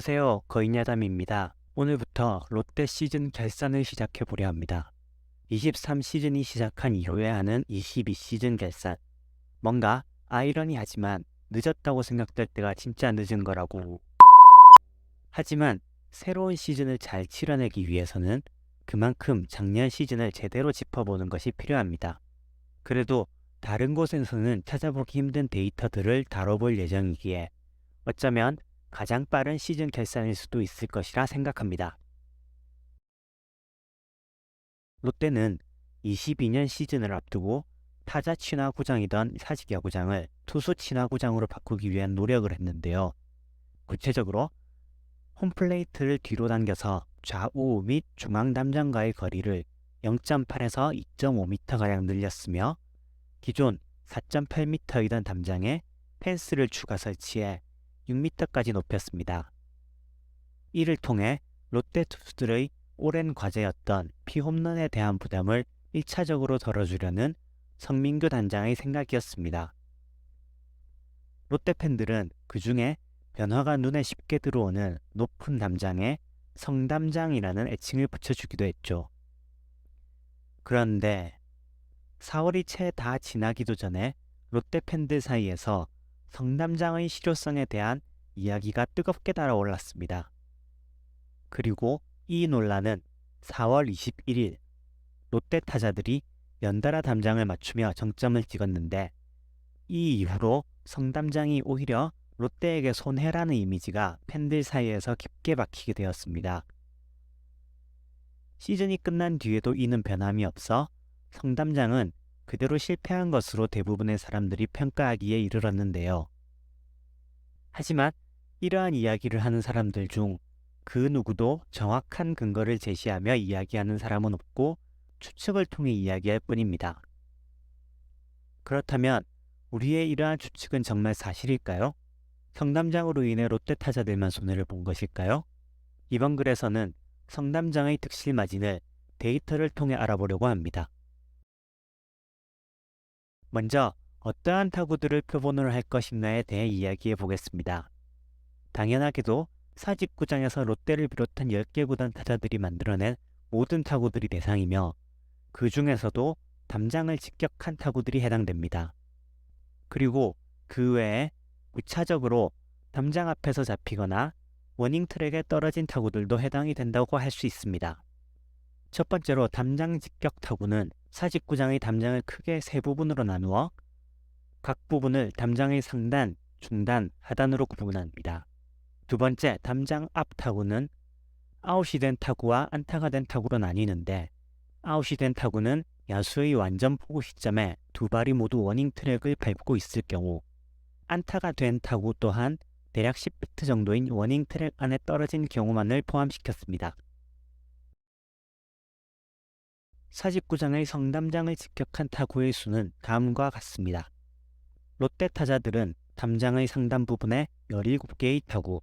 안녕하세요. 거인야담입니다. 오늘부터 롯데 시즌 결산을 시작해 보려 합니다. 23 시즌이 시작한 이후에 하는 22 시즌 결산. 뭔가 아이러니하지만 늦었다고 생각될 때가 진짜 늦은 거라고. 하지만 새로운 시즌을 잘 치러내기 위해서는 그만큼 작년 시즌을 제대로 짚어보는 것이 필요합니다. 그래도 다른 곳에서는 찾아보기 힘든 데이터들을 다뤄볼 예정이기에 어쩌면 가장 빠른 시즌 결산일 수도 있을 것이라 생각합니다. 롯데는 22년 시즌을 앞두고 타자 친화 구장이던 사직 야구장을 투수 친화 구장으로 바꾸기 위한 노력을 했는데요. 구체적으로 홈플레이트를 뒤로 당겨서 좌우 및 중앙 담장과의 거리를 0.8에서 2.5m가량 늘렸으며 기존 4.8m이던 담장에 펜스를 추가 설치해 6m까지 높였습니다. 이를 통해 롯데 투수들의 오랜 과제였던 피홈런에 대한 부담을 1차적으로 덜어주려는 성민규 단장의 생각이었습니다. 롯데 팬들은 그 중에 변화가 눈에 쉽게 들어오는 높은 담장에 성담장이라는 애칭을 붙여주기도 했죠. 그런데 4월이 채 다 지나기도 전에 롯데 팬들 사이에서 성담장의 실효성에 대한 이야기가 뜨겁게 달아올랐습니다. 그리고 이 논란은 4월 21일 롯데 타자들이 연달아 담장을 맞추며 정점을 찍었는데 이 이후로 성담장이 오히려 롯데에게 손해라는 이미지가 팬들 사이에서 깊게 박히게 되었습니다. 시즌이 끝난 뒤에도 이는 변함이 없어 성담장은 그대로 실패한 것으로 대부분의 사람들이 평가하기에 이르렀는데요. 하지만 이러한 이야기를 하는 사람들 중 그 누구도 정확한 근거를 제시하며 이야기하는 사람은 없고 추측을 통해 이야기할 뿐입니다. 그렇다면 우리의 이러한 추측은 정말 사실일까요? 성담장으로 인해 롯데 타자들만 손해를 본 것일까요? 이번 글에서는 성담장의 득실 마진을 데이터를 통해 알아보려고 합니다. 먼저 어떠한 타구들을 표본으로 할 것인가에 대해 이야기해 보겠습니다. 당연하게도 사직구장에서 롯데를 비롯한 10개 구단 타자들이 만들어낸 모든 타구들이 대상이며 그 중에서도 담장을 직격한 타구들이 해당됩니다. 그리고 그 외에 부차적으로 담장 앞에서 잡히거나 워닝 트랙에 떨어진 타구들도 해당이 된다고 할 수 있습니다. 첫 번째로 담장 직격 타구는 사직구장의 담장을 크게 세 부분으로 나누어 각 부분을 담장의 상단, 중단, 하단으로 구분합니다. 두 번째, 담장 앞 타구는 아웃이 된 타구와 안타가 된 타구로 나뉘는데 아웃이 된 타구는 야수의 완전 포구 시점에 두 발이 모두 워닝 트랙을 밟고 있을 경우 안타가 된 타구 또한 대략 10피트 정도인 워닝 트랙 안에 떨어진 경우만을 포함시켰습니다. 사직구장의 성담장을 직격한 타구의 수는 다음과 같습니다. 롯데 타자들은 담장의 상단 부분에 17개의 타구,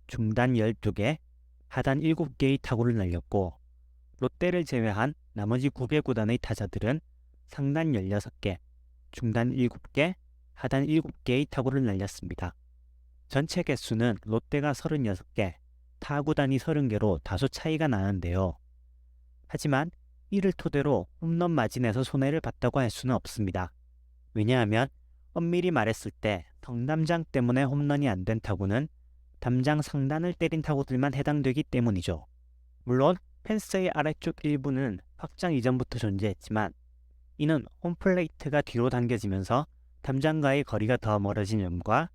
중단 12개, 하단 7개의 타구를 날렸고 롯데를 제외한 나머지 9개 구단의 타자들은 상단 16개, 중단 7개, 하단 7개의 타구를 날렸습니다. 전체 개수는 롯데가 36개, 타 구단이 30개로 다소 차이가 나는데요. 하지만 이를 토대로 홈런 마진에서 손해를 봤다고 할 수는 없습니다. 왜냐하면 엄밀히 말했을 때 성담장 때문에 홈런이 안 된 타구는 담장 상단을 때린 타구들만 해당되기 때문이죠. 물론 펜스의 아래쪽 일부는 확장 이전부터 존재했지만 이는 홈플레이트가 뒤로 당겨지면서 담장과의 거리가 더 멀어진 점과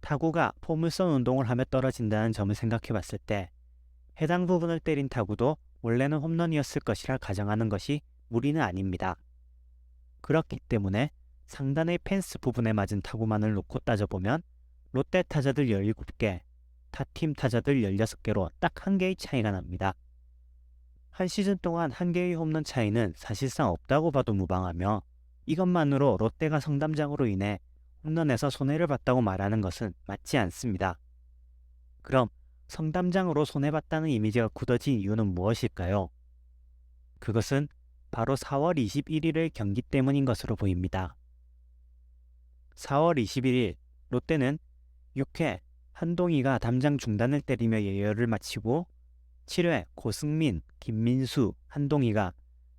타구가 포물선 운동을 하며 떨어진다는 점을 생각해 봤을 때 해당 부분을 때린 타구도 원래는 홈런이었을 것이라 가정하는 것이 무리는 아닙니다. 그렇기 때문에 상단의 펜스 부분에 맞은 타구만을 놓고 따져보면 롯데 타자들 17개, 타팀 타자들 16개로 딱 한 개의 차이가 납니다. 한 시즌 동안 한 개의 홈런 차이는 사실상 없다고 봐도 무방하며 이것만으로 롯데가 성담장으로 인해 홈런에서 손해를 봤다고 말하는 것은 맞지 않습니다. 그럼 성담장으로 손해봤다는 이미지가 굳어진 이유는 무엇일까요? 그것은 바로 4월 21일의 경기 때문인 것으로 보입니다. 4월 21일 롯데는 6회 한동희가 담장 중단을 때리며 예열을 마치고 7회 고승민, 김민수, 한동희가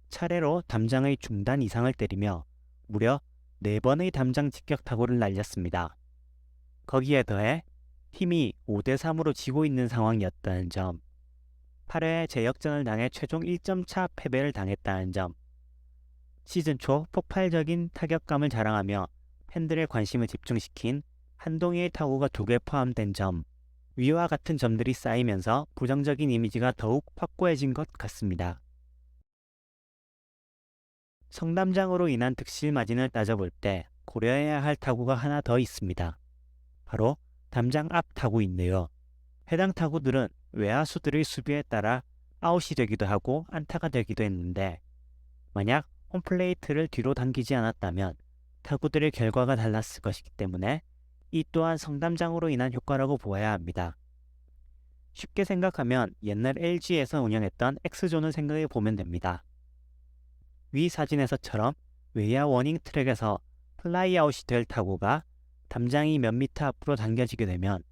차례로 담장의 중단 이상을 때리며 무려 4번의 담장 직격타구를 날렸습니다. 거기에 더해 팀이 5대3으로 지고 있는 상황이었다는 점, 8회 재역전을 당해 최종 1점 차 패배를 당했다는 점, 시즌 초 폭발적인 타격감을 자랑하며 팬들의 관심을 집중시킨 한동희의 타구가 2개 포함된 점, 위와 같은 점들이 쌓이면서 부정적인 이미지가 더욱 확고해진 것 같습니다. 성담장으로 인한 득실 마진을 따져볼 때 고려해야 할 타구가 하나 더 있습니다. 바로 담장 앞 타구인데요. 해당 타구들은 외야수들의 수비에 따라 아웃이 되기도 하고 안타가 되기도 했는데, 만약 홈플레이트를 뒤로 당기지 않았다면 타구들의 결과가 달랐을 것이기 때문에 이 또한 성담장으로 인한 효과라고 보아야 합니다. 쉽게 생각하면 옛날 LG에서 운영했던 X존을 생각해 보면 됩니다. 위 사진에서처럼 외야 워닝 트랙에서 플라이아웃이 될 타구가 담장이 몇 미터 앞으로 당겨지게 되면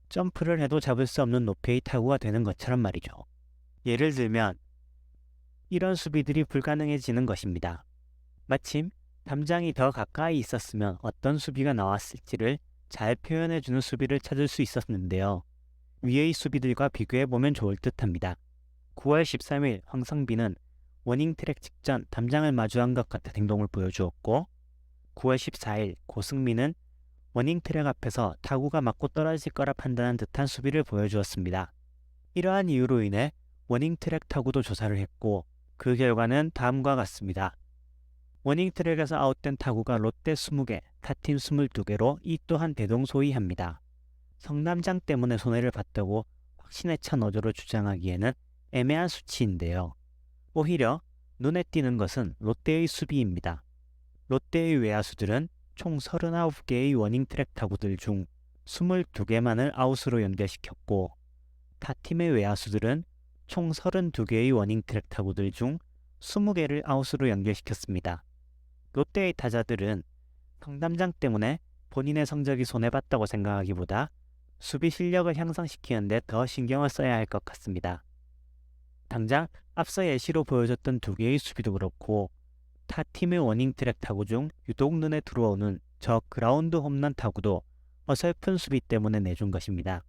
점프를 해도 잡을 수 없는 높이의 타구가 되는 것처럼 말이죠. 예를 들면 이런 수비들이 불가능해지는 것입니다. 마침 담장이 더 가까이 있었으면 어떤 수비가 나왔을지를 잘 표현해주는 수비를 찾을 수 있었는데요. 위의 수비들과 비교해보면 좋을 듯합니다. 9월 13일 황성빈은 워닝트랙 직전 담장을 마주한 것 같은 행동을 보여주었고, 9월 14일 고승민은 워닝트랙 앞에서 타구가 맞고 떨어질 거라 판단한 듯한 수비를 보여주었습니다. 이러한 이유로 인해 워닝트랙 타구도 조사를 했고, 그 결과는 다음과 같습니다. 워닝트랙에서 아웃된 타구가 롯데 20개, 타팀 22개로 이 또한 대동소이합니다. 성남장 때문에 손해를 봤다고 확신에 찬 어조로 주장하기에는 애매한 수치인데요. 오히려 눈에 띄는 것은 롯데의 수비입니다. 롯데의 외야수들은 총 39개의 워닝트랙 타구들 중 22개만을 아웃으로 연결시켰고, 타팀의 외야수들은 총 32개의 워닝트랙 타구들 중 20개를 아웃으로 연결시켰습니다. 롯데의 타자들은 성담장 때문에 본인의 성적이 손해봤다고 생각하기보다 수비 실력을 향상시키는 데 더 신경을 써야 할 것 같습니다. 당장 앞서 예시로 보여줬던 2개의 수비도 그렇고, 타 팀의 워닝트랙 타구 중 유독 눈에 들어오는 저 그라운드 홈런 타구도 어설픈 수비 때문에 내준 것입니다.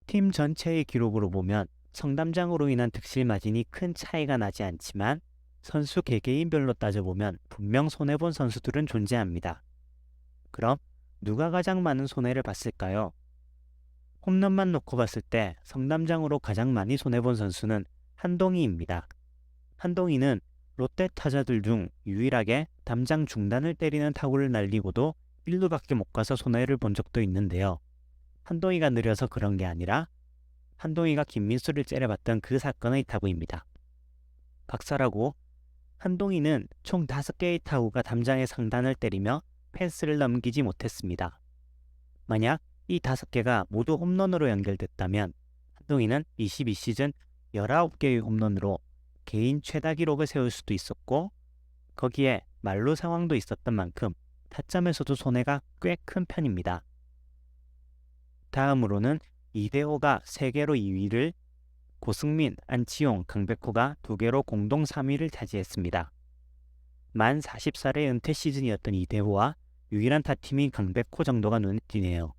팀 전체의 기록으로 보면 성담장으로 인한 득실 마진이 큰 차이가 나지 않지만 선수 개개인별로 따져보면 분명 손해본 선수들은 존재합니다. 그럼 누가 가장 많은 손해를 봤을까요? 홈런만 놓고 봤을 때 성남장으로 가장 많이 손해본 선수는 한동희입니다. 한동희는 롯데 타자들 중 유일하게 담장 중단을 때리는 타구를 날리고도 1루밖에 못 가서 손해를 본 적도 있는데요. 한동희가 느려서 그런 게 아니라 한동희가 김민수를 째려봤던 그 사건의 타구입니다. 박사라고 한동희는 총 5개의 타구가 담장의 상단을 때리며 펜스를 넘기지 못했습니다. 만약 이 5개가 모두 홈런으로 연결됐다면 한동희는 22시즌 19개의 홈런으로 개인 최다 기록을 세울 수도 있었고, 거기에 만루 상황도 있었던 만큼 타점에서도 손해가 꽤 큰 편입니다. 다음으로는 이대호가 3개로 2위를, 고승민, 안치홍, 강백호가 2개로 공동 3위를 차지했습니다. 만 40살의 은퇴 시즌이었던 이대호와 유일한 타팀인 강백호 정도가 눈에 띄네요.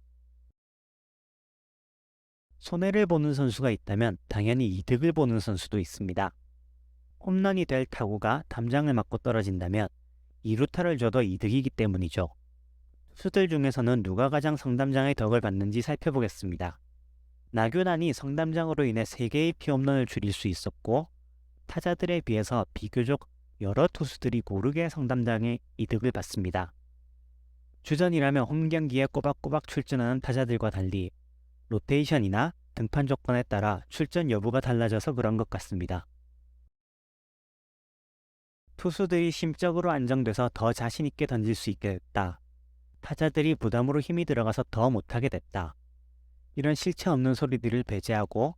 손해를 보는 선수가 있다면 당연히 이득을 보는 선수도 있습니다. 홈런이 될 타구가 담장을 맞고 떨어진다면 2루타를 줘도 이득이기 때문이죠. 투수들 중에서는 누가 가장 성담장의 덕을 받는지 살펴보겠습니다. 나균안이 성담장으로 인해 3개의 피홈런을 줄일 수 있었고, 타자들에 비해서 비교적 여러 투수들이 고르게 성담장의 이득을 받습니다. 주전이라면 홈경기에 꼬박꼬박 출전하는 타자들과 달리 로테이션이나 등판 조건에 따라 출전 여부가 달라져서 그런 것 같습니다. 투수들이 심적으로 안정돼서 더 자신있게 던질 수 있게 됐다. 타자들이 부담으로 힘이 들어가서 더 못하게 됐다. 이런 실체 없는 소리들을 배제하고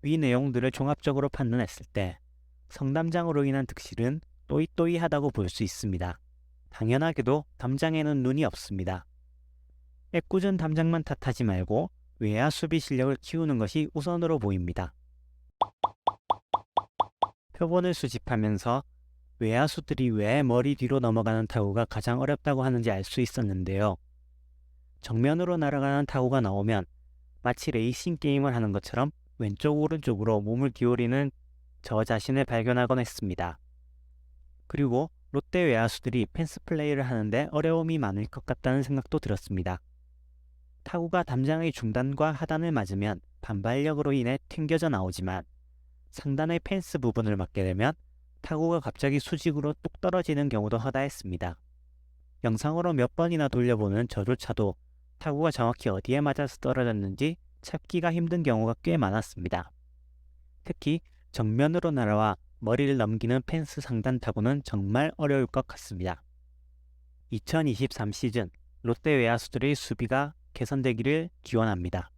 위 내용들을 종합적으로 판단했을 때 성담장으로 인한 득실은 또이또이하다고 볼 수 있습니다. 당연하게도 담장에는 눈이 없습니다. 애꿎은 담장만 탓하지 말고 외야 수비 실력을 키우는 것이 우선으로 보입니다. 표본을 수집하면서 외야수들이 왜 머리 뒤로 넘어가는 타구가 가장 어렵다고 하는지 알 수 있었는데요. 정면으로 날아가는 타구가 나오면 마치 레이싱 게임을 하는 것처럼 왼쪽 오른쪽으로 몸을 기울이는 저 자신을 발견하곤 했습니다. 그리고 롯데 외야수들이 펜스 플레이를 하는데 어려움이 많을 것 같다는 생각도 들었습니다. 타구가 담장의 중단과 하단을 맞으면 반발력으로 인해 튕겨져 나오지만 상단의 펜스 부분을 맞게 되면 타구가 갑자기 수직으로 뚝 떨어지는 경우도 허다했습니다. 영상으로 몇 번이나 돌려보는 저조차도 타구가 정확히 어디에 맞아서 떨어졌는지 찾기가 힘든 경우가 꽤 많았습니다. 특히 정면으로 날아와 머리를 넘기는 펜스 상단 타구는 정말 어려울 것 같습니다. 2023 시즌 롯데 외야수들의 수비가 개선되기를 기원합니다.